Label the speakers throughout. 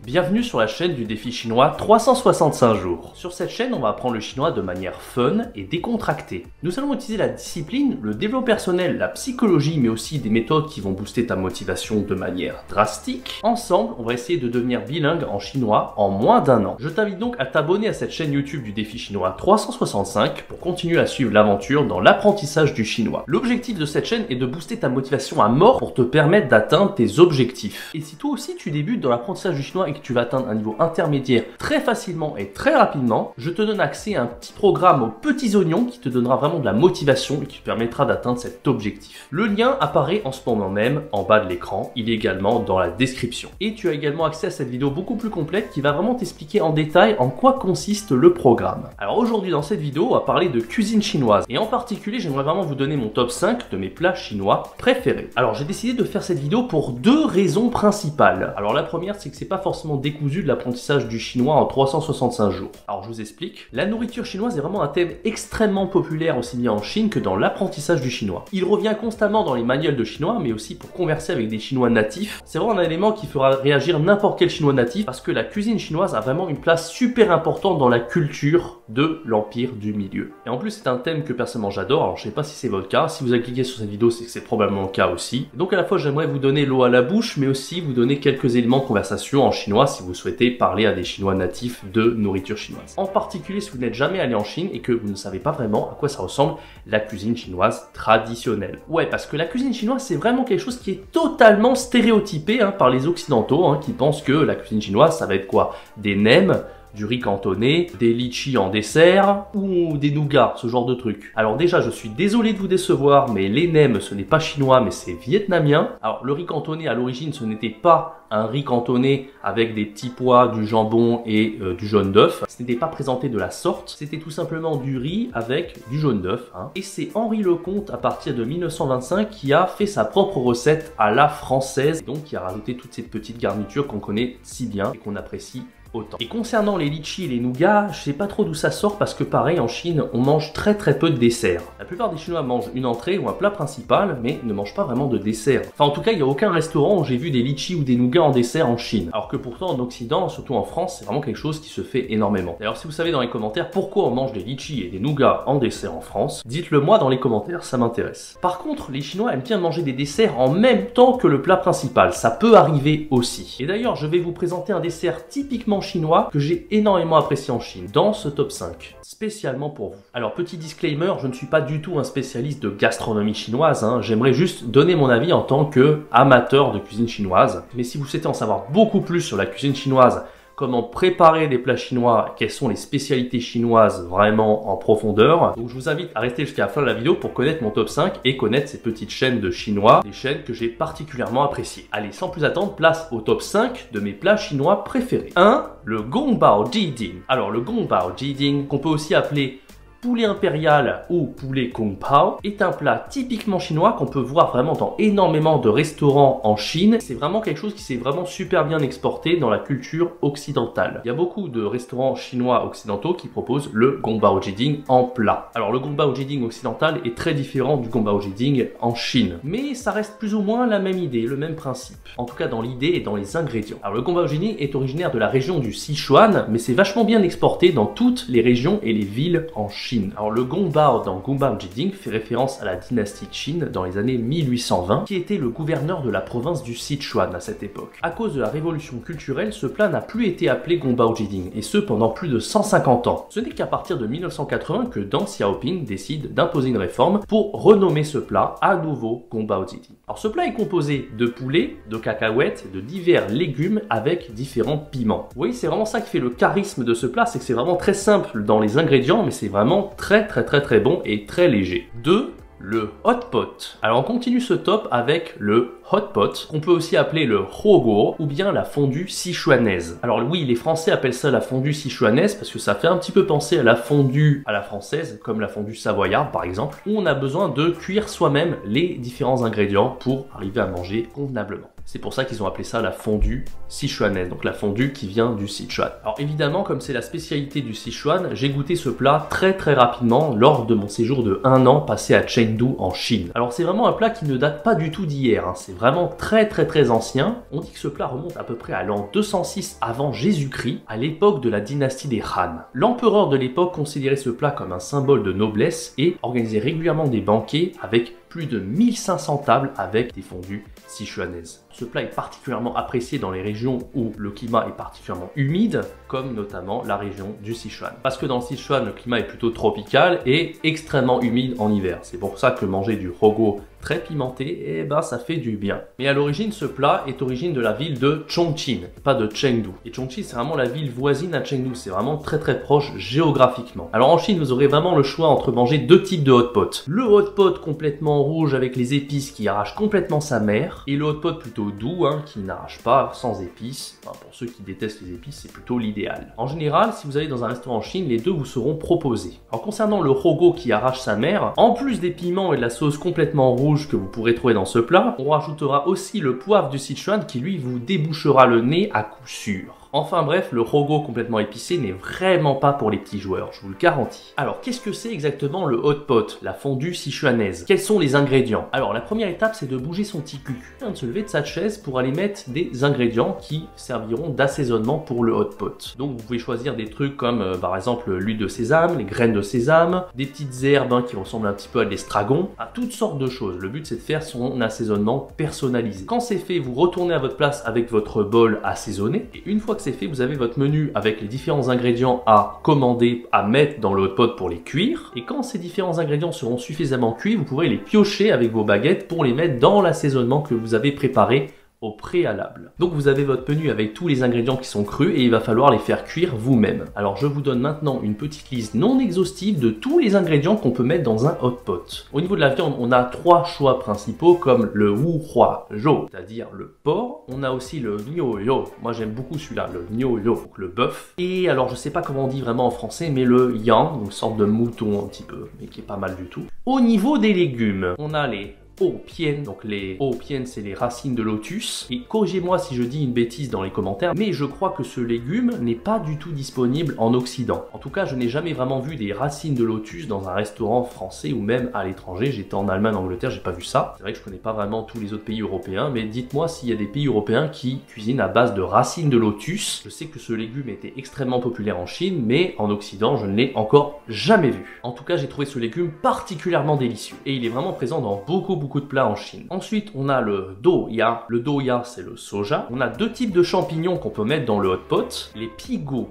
Speaker 1: Bienvenue sur la chaîne du défi chinois 365 jours. Sur cette chaîne, on va apprendre le chinois de manière fun et décontractée. Nous allons utiliser la discipline, le développement personnel, la psychologie, mais aussi des méthodes qui vont booster ta motivation de manière drastique. Ensemble, on va essayer de devenir bilingue en chinois en moins d'1 an. Je t'invite donc à t'abonner à cette chaîne YouTube du défi chinois 365 pour continuer à suivre l'aventure dans l'apprentissage du chinois. L'objectif de cette chaîne est de booster ta motivation à mort pour te permettre d'atteindre tes objectifs. Et si toi aussi tu débutes dans l'apprentissage du chinois et que tu vas atteindre un niveau intermédiaire très facilement et très rapidement, je te donne accès à un petit programme aux petits oignons qui te donnera vraiment de la motivation et qui te permettra d'atteindre cet objectif. Le lien apparaît en ce moment même en bas de l'écran, il est également dans la description. Et tu as également accès à cette vidéo beaucoup plus complète qui va vraiment t'expliquer en détail en quoi consiste le programme. Alors aujourd'hui dans cette vidéo, on va parler de cuisine chinoise et en particulier j'aimerais vraiment vous donner mon top 5 de mes plats chinois préférés. Alors j'ai décidé de faire cette vidéo pour deux raisons principales. Alors la première, c'est que c'est pas forcément décousu de l'apprentissage du chinois en 365 jours. Alors je vous explique. La nourriture chinoise est vraiment un thème extrêmement populaire aussi bien en Chine que dans l'apprentissage du chinois. Il revient constamment dans les manuels de chinois, mais aussi pour converser avec des chinois natifs. C'est vraiment un élément qui fera réagir n'importe quel chinois natif parce que la cuisine chinoise a vraiment une place super importante dans la culture de l'empire du milieu. Et en plus c'est un thème que personnellement j'adore, alors je sais pas si c'est votre cas. Si vous avez cliqué sur cette vidéo, c'est que c'est probablement le cas aussi. Donc à la fois j'aimerais vous donner l'eau à la bouche, mais aussi vous donner quelques éléments de conversation en chinois si vous souhaitez parler à des chinois natifs de nourriture chinoise. En particulier si vous n'êtes jamais allé en Chine et que vous ne savez pas vraiment à quoi ça ressemble la cuisine chinoise traditionnelle. Ouais, parce que la cuisine chinoise c'est vraiment quelque chose qui est totalement stéréotypé par les occidentaux qui pensent que la cuisine chinoise ça va être quoi? Des nems, du riz cantonné, des litchis en dessert ou des nougats, ce genre de trucs. Alors déjà, je suis désolé de vous décevoir, mais les nems, ce n'est pas chinois, mais c'est vietnamien. Alors le riz cantonné, à l'origine, ce n'était pas un riz cantonné avec des petits pois, du jambon et du jaune d'œuf. Ce n'était pas présenté de la sorte, c'était tout simplement du riz avec du jaune d'œuf. Et c'est Henri Lecomte, à partir de 1925, qui a fait sa propre recette à la française, donc qui a rajouté toutes ces petites garnitures qu'on connaît si bien et qu'on apprécie autant. Et concernant les litchis et les nougats, je sais pas trop d'où ça sort parce que pareil en Chine on mange très peu de dessert. La plupart des Chinois mangent une entrée ou un plat principal mais ne mangent pas vraiment de dessert. Enfin en tout cas il n'y a aucun restaurant où j'ai vu des litchis ou des nougats en dessert en Chine. Alors que pourtant en Occident, surtout en France, c'est vraiment quelque chose qui se fait énormément. D'ailleurs si vous savez dans les commentaires pourquoi on mange des litchis et des nougats en dessert en France, dites-le moi dans les commentaires, ça m'intéresse. Par contre les Chinois aiment bien manger des desserts en même temps que le plat principal, ça peut arriver aussi. Et d'ailleurs je vais vous présenter un dessert typiquement chinois que j'ai énormément apprécié en Chine dans ce top 5, spécialement pour vous. Alors petit disclaimer, je ne suis pas du tout un spécialiste de gastronomie chinoise, j'aimerais juste donner mon avis en tant que amateur de cuisine chinoise. Mais si vous souhaitez en savoir beaucoup plus sur la cuisine chinoise, comment préparer des plats chinois, quelles sont les spécialités chinoises vraiment en profondeur. Donc je vous invite à rester jusqu'à la fin de la vidéo pour connaître mon top 5 et connaître ces petites chaînes de chinois, des chaînes que j'ai particulièrement appréciées. Allez, sans plus attendre, place au top 5 de mes plats chinois préférés. 1. Le Gongbao Jiding. Alors le Gongbao Jiding, qu'on peut aussi appeler poulet impérial ou poulet kung pao, est un plat typiquement chinois qu'on peut voir vraiment dans énormément de restaurants en Chine. C'est vraiment quelque chose qui s'est vraiment super bien exporté dans la culture occidentale. Il y a beaucoup de restaurants chinois occidentaux qui proposent le Gongbao Jiding en plat. Alors le Gongbao Jiding occidental est très différent du Gongbao Jiding en Chine, mais ça reste plus ou moins la même idée, le même principe. En tout cas dans l'idée et dans les ingrédients. Alors le Gongbao Jiding est originaire de la région du Sichuan, mais c'est vachement bien exporté dans toutes les régions et les villes en Chine. Alors le Gongbao dans Gongbao Jiding fait référence à la dynastie Qin dans les années 1820 qui était le gouverneur de la province du Sichuan à cette époque. À cause de la révolution culturelle, ce plat n'a plus été appelé Gongbao Jiding et ce pendant plus de 150 ans. Ce n'est qu'à partir de 1980 que Deng Xiaoping décide d'imposer une réforme pour renommer ce plat à nouveau Gongbao Jiding. Alors ce plat est composé de poulet, de cacahuètes et de divers légumes avec différents piments. Oui, c'est vraiment ça qui fait le charisme de ce plat, c'est que c'est vraiment très simple dans les ingrédients mais c'est vraiment très bon et très léger. 2. Le hot pot. Alors on continue ce top avec le hot pot, qu'on peut aussi appeler le huoguo ou bien la fondue sichuanaise. Alors oui, les Français appellent ça la fondue sichuanaise parce que ça fait un petit peu penser à la fondue à la française, comme la fondue savoyarde par exemple, où on a besoin de cuire soi-même les différents ingrédients pour arriver à manger convenablement. C'est pour ça qu'ils ont appelé ça la fondue sichuanaise, donc la fondue qui vient du Sichuan. Alors évidemment, comme c'est la spécialité du Sichuan, j'ai goûté ce plat très rapidement lors de mon séjour de 1 an passé à Chengdu en Chine. Alors c'est vraiment un plat qui ne date pas du tout d'hier, hein. C'est vraiment très ancien. On dit que ce plat remonte à peu près à l'an 206 avant Jésus-Christ, à l'époque de la dynastie des Han. L'empereur de l'époque considérait ce plat comme un symbole de noblesse et organisait régulièrement des banquets avec plus de 1500 tables avec des fondues sichuanaises. Ce plat est particulièrement apprécié dans les régions où le climat est particulièrement humide, comme notamment la région du Sichuan. Parce que dans le Sichuan, le climat est plutôt tropical et extrêmement humide en hiver. C'est pour ça que manger du rogo très pimenté, eh ben ça fait du bien. Mais à l'origine, ce plat est origine de la ville de Chongqing, pas de Chengdu. Et Chongqing, c'est vraiment la ville voisine à Chengdu, c'est vraiment très proche géographiquement. Alors en Chine, vous aurez vraiment le choix entre manger 2 types de hot pot. Le hot pot complètement rouge avec les épices qui arrachent complètement sa mère, et le hot pot plutôt doux, hein, qui n'arrache pas sans épices. Enfin, pour ceux qui détestent les épices, c'est plutôt l'idéal. En général, si vous allez dans un restaurant en Chine, les deux vous seront proposés. Alors concernant le rogo qui arrache sa mère, en plus des piments et de la sauce complètement rouge que vous pourrez trouver dans ce plat, on rajoutera aussi le poivre du Sichuan qui lui vous débouchera le nez à coup sûr. Enfin bref, le rogo complètement épicé n'est vraiment pas pour les petits joueurs, je vous le garantis. Alors qu'est-ce que c'est exactement le hot pot, la fondue sichuanaise? Quels sont les ingrédients? Alors la première étape, c'est de bouger son petit cul, de se lever de sa chaise pour aller mettre des ingrédients qui serviront d'assaisonnement pour le hot pot. Donc vous pouvez choisir des trucs comme par exemple l'huile de sésame, les graines de sésame, des petites herbes qui ressemblent un petit peu à de l'estragon, à toutes sortes de choses. Le but c'est de faire son assaisonnement personnalisé. Quand c'est fait, vous retournez à votre place avec votre bol assaisonné, et une fois que c'est fait, vous avez votre menu avec les différents ingrédients à commander, à mettre dans le hot pot pour les cuire. Et quand ces différents ingrédients seront suffisamment cuits, vous pourrez les piocher avec vos baguettes pour les mettre dans l'assaisonnement que vous avez préparé au préalable. Donc vous avez votre menu avec tous les ingrédients qui sont crus et il va falloir les faire cuire vous-même. Alors je vous donne maintenant une petite liste non exhaustive de tous les ingrédients qu'on peut mettre dans un hot pot. Au niveau de la viande, on a 3 choix principaux comme le wu hua zhou, c'est-à-dire le porc. On a aussi le niu yo, moi j'aime beaucoup celui-là, le niu yo, donc le bœuf. Et alors je sais pas comment on dit vraiment en français, mais le yang, une sorte de mouton un petit peu, mais qui est pas mal du tout. Au niveau des légumes, on a les Opien, donc les Opien c'est les racines de lotus, et corrigez-moi si je dis une bêtise dans les commentaires, mais je crois que ce légume n'est pas du tout disponible en Occident. En tout cas, je n'ai jamais vraiment vu des racines de lotus dans un restaurant français ou même à l'étranger. J'étais en Allemagne, en Angleterre, j'ai pas vu ça. C'est vrai que je connais pas vraiment tous les autres pays européens, mais dites-moi s'il y a des pays européens qui cuisinent à base de racines de lotus. Je sais que ce légume était extrêmement populaire en Chine, mais en Occident, je ne l'ai encore jamais vu. En tout cas, j'ai trouvé ce légume particulièrement délicieux, et il est vraiment présent dans beaucoup de plats en Chine. Ensuite, on a le douya. Le douya, c'est le soja. On a 2 types de champignons qu'on peut mettre dans le hot pot. Les pingu.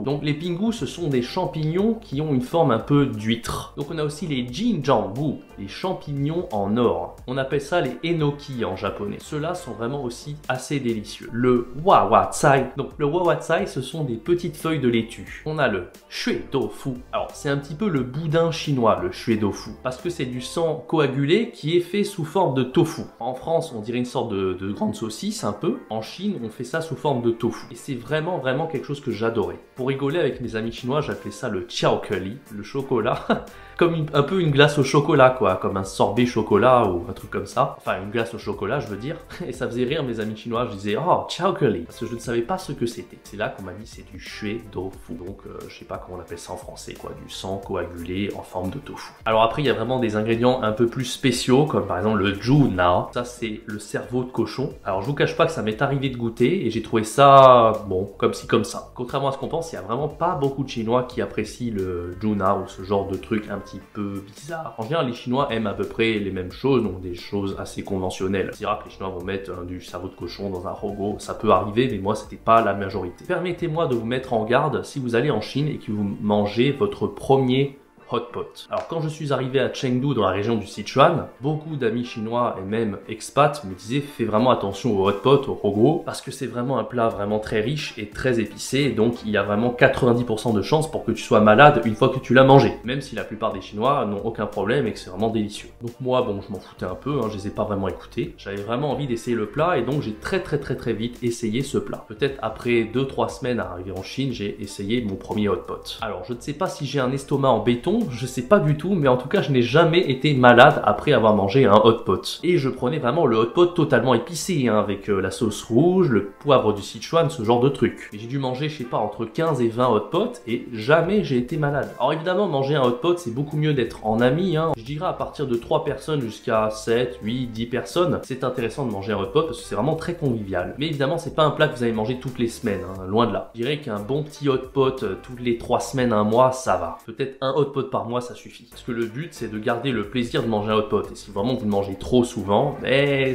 Speaker 1: Donc les pingu, ce sont des champignons qui ont une forme un peu d'huître. Donc on a aussi les jinjangu, les champignons en or. On appelle ça les enoki en japonais. Ceux-là sont vraiment aussi assez délicieux. Le wawatsai. Donc le wawatsai, ce sont des petites feuilles de laitue. On a le shui tofu. Alors c'est un petit peu le boudin chinois, le shui tofu, parce que c'est du sang coagulé qui est fait sous forme de tofu. En France, on dirait une sorte de grande saucisse un peu. En Chine, on fait ça sous forme de tofu. Et c'est vraiment quelque chose que j'adorais. Pour rigoler avec mes amis chinois, j'appelais ça le xiaokeli, le chocolat. Comme un peu une glace au chocolat, quoi, comme un sorbet chocolat ou un truc comme ça. Enfin, une glace au chocolat, je veux dire. Et ça faisait rire mes amis chinois. Je disais, oh, xiaokeli, parce que je ne savais pas ce que c'était. C'est là qu'on m'a dit, c'est du shui tofu. Donc, je sais pas comment on appelle ça en français, quoi, du sang coagulé en forme de tofu. Alors après, il y a vraiment des ingrédients un peu plus spéciaux, comme par exemple le zhuna. Ça, c'est le cerveau de cochon. Alors, je vous cache pas que ça m'est arrivé de goûter et j'ai trouvé ça, bon, comme ci, comme ça. Contrairement à ce qu'on pense, il y a vraiment pas beaucoup de Chinois qui apprécient le zhuna ou ce genre de truc un petit peu bizarre. En général, les Chinois aiment à peu près les mêmes choses, donc des choses assez conventionnelles. On dira que les Chinois vont mettre du cerveau de cochon dans un rogo, ça peut arriver, mais moi, c'était pas la majorité. Permettez-moi de vous mettre en garde si vous allez en Chine et que vous mangez votre premier hot pot. Alors quand je suis arrivé à Chengdu dans la région du Sichuan, beaucoup d'amis chinois et même expats me disaient fais vraiment attention au hot pot, au rogo, parce que c'est vraiment un plat vraiment très riche et très épicé, donc il y a vraiment 90% de chances pour que tu sois malade une fois que tu l'as mangé, même si la plupart des Chinois n'ont aucun problème et que c'est vraiment délicieux. Donc moi bon je m'en foutais un peu, je les ai pas vraiment écoutés, j'avais vraiment envie d'essayer le plat et donc j'ai très vite essayé ce plat. Peut-être après 2-3 semaines à arriver en Chine, j'ai essayé mon premier hot pot. Alors je ne sais pas si j'ai un estomac en béton, je sais pas du tout, mais en tout cas, je n'ai jamais été malade après avoir mangé un hot pot. Et je prenais vraiment le hot pot totalement épicé, hein, avec la sauce rouge, le poivre du Sichuan, ce genre de truc. Et j'ai dû manger, je sais pas, entre 15 et 20 hot pots, et jamais j'ai été malade. Alors évidemment, manger un hot pot, c'est beaucoup mieux d'être en ami, hein. Je dirais à partir de 3 personnes jusqu'à 7, 8, 10 personnes, c'est intéressant de manger un hot pot parce que c'est vraiment très convivial. Mais évidemment, c'est pas un plat que vous allez manger toutes les semaines, hein, loin de là. Je dirais qu'un bon petit hot pot toutes les 3 semaines, un mois, ça va. Peut-être un hot pot par mois, ça suffit. Parce que le but, c'est de garder le plaisir de manger un hot pot. Et si vraiment vous le mangez trop souvent,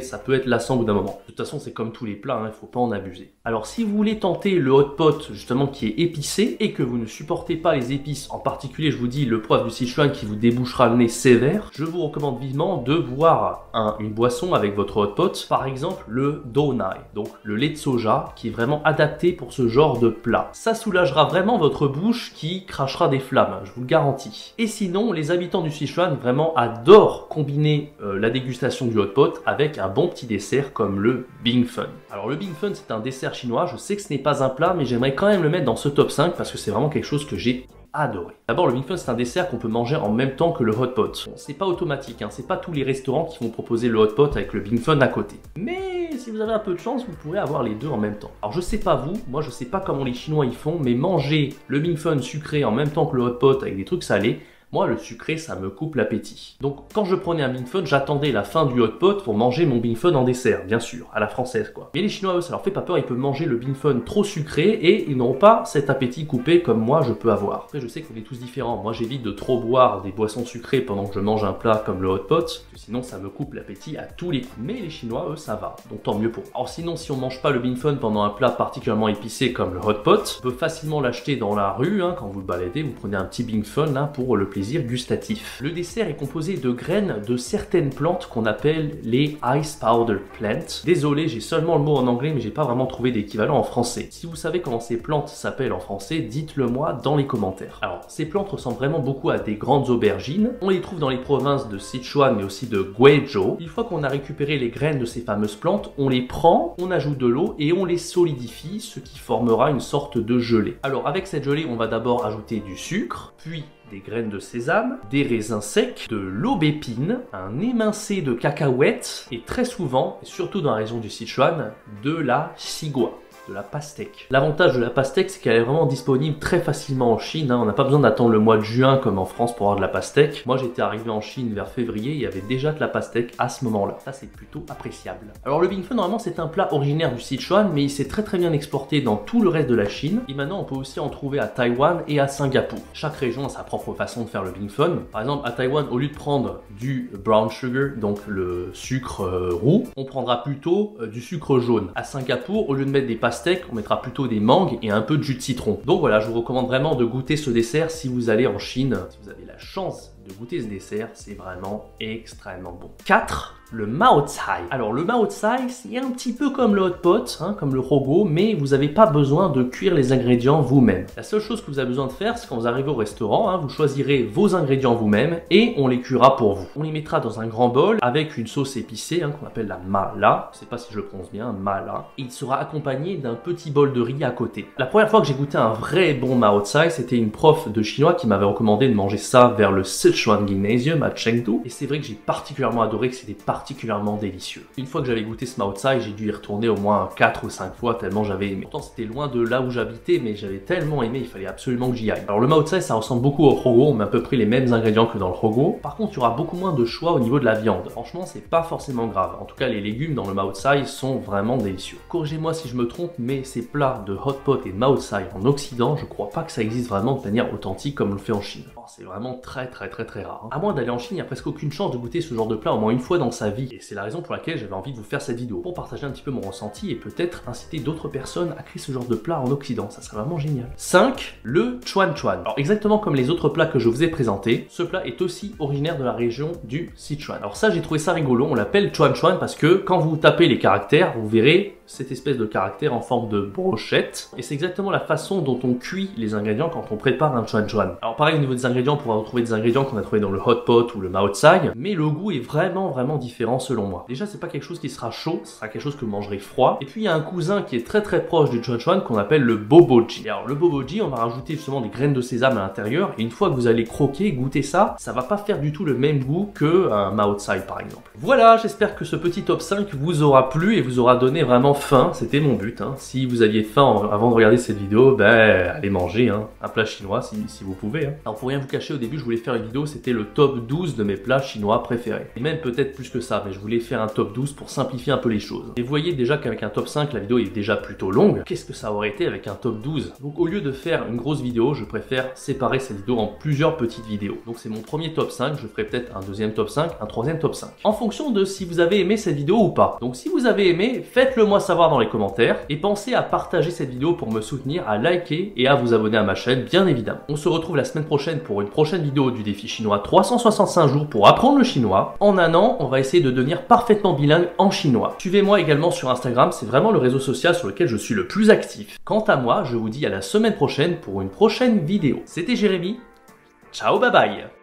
Speaker 1: ça peut être lassant au bout d'un moment. De toute façon, c'est comme tous les plats, hein, il faut pas en abuser. Alors si vous voulez tenter le hot pot, justement, qui est épicé, et que vous ne supportez pas les épices, en particulier, je vous dis, le poivre du Sichuan qui vous débouchera le nez sévère, je vous recommande vivement de boire une boisson avec votre hot pot, par exemple le Donai, donc le lait de soja, qui est vraiment adapté pour ce genre de plat. Ça soulagera vraiment votre bouche qui crachera des flammes, je vous le garantis. Et sinon, les habitants du Sichuan vraiment adorent combiner la dégustation du hot pot avec un bon petit dessert comme le Bing Fun. Alors le Bing Fun, c'est un dessert chinois, je sais que ce n'est pas un plat, mais j'aimerais quand même le mettre dans ce top 5 parce que c'est vraiment quelque chose que j'ai adoré. D'abord, le Bing Fun, c'est un dessert qu'on peut manger en même temps que le hot pot. Bon, c'est pas automatique, hein, c'est pas tous les restaurants qui vont proposer le hot pot avec le Bing Fun à côté. Mais si vous avez un peu de chance, vous pourrez avoir les deux en même temps. Alors je sais pas vous, moi je sais pas comment les Chinois y font, mais manger le Bing Fun sucré en même temps que le hot pot avec des trucs salés, moi, le sucré, ça me coupe l'appétit. Donc, quand je prenais un Bing Fun, j'attendais la fin du hot pot pour manger mon Bing Fun en dessert, bien sûr, à la française, quoi. Mais les Chinois, eux, ça leur fait pas peur, ils peuvent manger le Bing Fun trop sucré et ils n'auront pas cet appétit coupé comme moi, je peux avoir. Après, je sais qu'on est tous différents. Moi, j'évite de trop boire des boissons sucrées pendant que je mange un plat comme le hot pot, parce que sinon, ça me coupe l'appétit à tous les coups. Mais les Chinois, eux, ça va. Donc, tant mieux pour eux. Alors, sinon, si on mange pas le Bing Fun pendant un plat particulièrement épicé comme le hot pot, on peut facilement l'acheter dans la rue, hein, quand vous le baladez, vous prenez un petit Bing Fun, là, pour le plaisir gustatif. Le dessert est composé de graines de certaines plantes qu'on appelle les Ice Powder Plants. Désolé, j'ai seulement le mot en anglais, mais j'ai pas vraiment trouvé d'équivalent en français. Si vous savez comment ces plantes s'appellent en français, dites-le moi dans les commentaires. Alors, ces plantes ressemblent vraiment beaucoup à des grandes aubergines. On les trouve dans les provinces de Sichuan, mais aussi de Guizhou. Une fois qu'on a récupéré les graines de ces fameuses plantes, on les prend, on ajoute de l'eau et on les solidifie, ce qui formera une sorte de gelée. Alors, avec cette gelée, on va d'abord ajouter du sucre, puis des graines de sésame, des raisins secs, de l'aubépine, un émincé de cacahuètes et très souvent, et surtout dans la région du Sichuan, de la xigua. De la pastèque. L'avantage de la pastèque, c'est qu'elle est vraiment disponible très facilement en Chine, hein. On n'a pas besoin d'attendre le mois de juin comme en France pour avoir de la pastèque. Moi, j'étais arrivé en Chine vers février, il y avait déjà de la pastèque à ce moment-là. Ça, c'est plutôt appréciable. Alors, le Bing Fun, normalement, c'est un plat originaire du Sichuan, mais il s'est très bien exporté dans tout le reste de la Chine. Et maintenant, on peut aussi en trouver à Taïwan et à Singapour. Chaque région a sa propre façon de faire le Bing Fun. Par exemple, à Taïwan, au lieu de prendre du brown sugar, donc le sucre roux, on prendra plutôt du sucre jaune. À Singapour, au lieu de mettre des pastèques, on mettra plutôt des mangues et un peu de jus de citron. Donc voilà, je vous recommande vraiment de goûter ce dessert si vous allez en Chine. Si vous avez la chance de goûter ce dessert, c'est vraiment extrêmement bon. 4. Le Mao Tsai. Alors le Mao Tsai, c'est un petit peu comme le hot pot, hein, comme le rogo, mais vous n'avez pas besoin de cuire les ingrédients vous-même. La seule chose que vous avez besoin de faire, c'est quand vous arrivez au restaurant, hein, vous choisirez vos ingrédients vous-même et on les cuira pour vous. On les mettra dans un grand bol avec une sauce épicée, hein, qu'on appelle la mala, je sais pas si je le prononce bien, mala, et il sera accompagné d'un petit bol de riz à côté. La première fois que j'ai goûté un vrai bon Mao Tsai, c'était une prof de chinois qui m'avait recommandé de manger ça vers le Sichuan Gymnasium à Chengdu, et c'est vrai que j'ai particulièrement adoré, que c'était particulièrement délicieux. Une fois que j'avais goûté ce Mao Tsai, j'ai dû y retourner au moins 4 ou 5 fois tellement j'avais aimé. Pourtant c'était loin de là où j'habitais, mais j'avais tellement aimé, il fallait absolument que j'y aille. Alors le Mao Tsai, ça ressemble beaucoup au rogo, on met à peu près les mêmes ingrédients que dans le rogo. Par contre, il y aura beaucoup moins de choix au niveau de la viande. Franchement, c'est pas forcément grave. En tout cas, les légumes dans le Mao Tsai sont vraiment délicieux. Corrigez-moi si je me trompe, mais ces plats de hot pot et de Mao Tsai en Occident, je crois pas que ça existe vraiment de manière authentique comme on le fait en Chine. C'est vraiment très rare. Hein. À moins d'aller en Chine, il n'y a presque aucune chance de goûter ce genre de plat au moins une fois dans sa vie. Et c'est la raison pour laquelle j'avais envie de vous faire cette vidéo. Pour partager un petit peu mon ressenti et peut-être inciter d'autres personnes à créer ce genre de plat en Occident. Ça serait vraiment génial. 5. Le Chuan Chuan. Alors exactement comme les autres plats que je vous ai présentés, ce plat est aussi originaire de la région du Sichuan. Alors ça, j'ai trouvé ça rigolo. On l'appelle Chuan Chuan parce que quand vous tapez les caractères, vous verrez cette espèce de caractère en forme de brochette. Et c'est exactement la façon dont on cuit les ingrédients quand on prépare un Chuan Chuan. Alors pareil, au niveau des ingrédients, on pourra retrouver des ingrédients qu'on qu'on a trouvé dans le hot pot ou le Mao Tsai, mais le goût est vraiment différent selon moi. Déjà, c'est pas quelque chose qui sera chaud, ce sera quelque chose que vous mangerez froid. Et puis il y a un cousin qui est très proche du Chunchuan qu'on appelle le boboji. Et alors le boboji, on va rajouter justement des graines de sésame à l'intérieur, et une fois que vous allez croquer, goûter ça, ça va pas faire du tout le même goût que un Mao Tsai par exemple. Voilà, j'espère que ce petit top 5 vous aura plu et vous aura donné vraiment faim, c'était mon but. Si vous aviez faim avant de regarder cette vidéo, ben allez manger un plat chinois si vous pouvez. Alors pour rien vous cacher, au début je voulais faire une vidéo, c'était le top 12 de mes plats chinois préférés. Et même peut-être plus que ça, mais je voulais faire un top 12 pour simplifier un peu les choses. Et vous voyez déjà qu'avec un top 5, la vidéo est déjà plutôt longue. Qu'est-ce que ça aurait été avec un top 12? Donc au lieu de faire une grosse vidéo, je préfère séparer cette vidéo en plusieurs petites vidéos. Donc c'est mon premier top 5, je ferai peut-être un deuxième top 5, un troisième top 5. En fonction de si vous avez aimé cette vidéo ou pas. Donc si vous avez aimé, faites-le moi savoir dans les commentaires. Et pensez à partager cette vidéo pour me soutenir, à liker et à vous abonner à ma chaîne, bien évidemment. On se retrouve la semaine prochaine pour une prochaine vidéo du défi chinois 365 jours pour apprendre le chinois. En un an, on va essayer de devenir parfaitement bilingue en chinois. Suivez-moi également sur Instagram, c'est vraiment le réseau social sur lequel je suis le plus actif. Quant à moi, je vous dis à la semaine prochaine pour une prochaine vidéo. C'était Jérémy. Ciao, bye bye.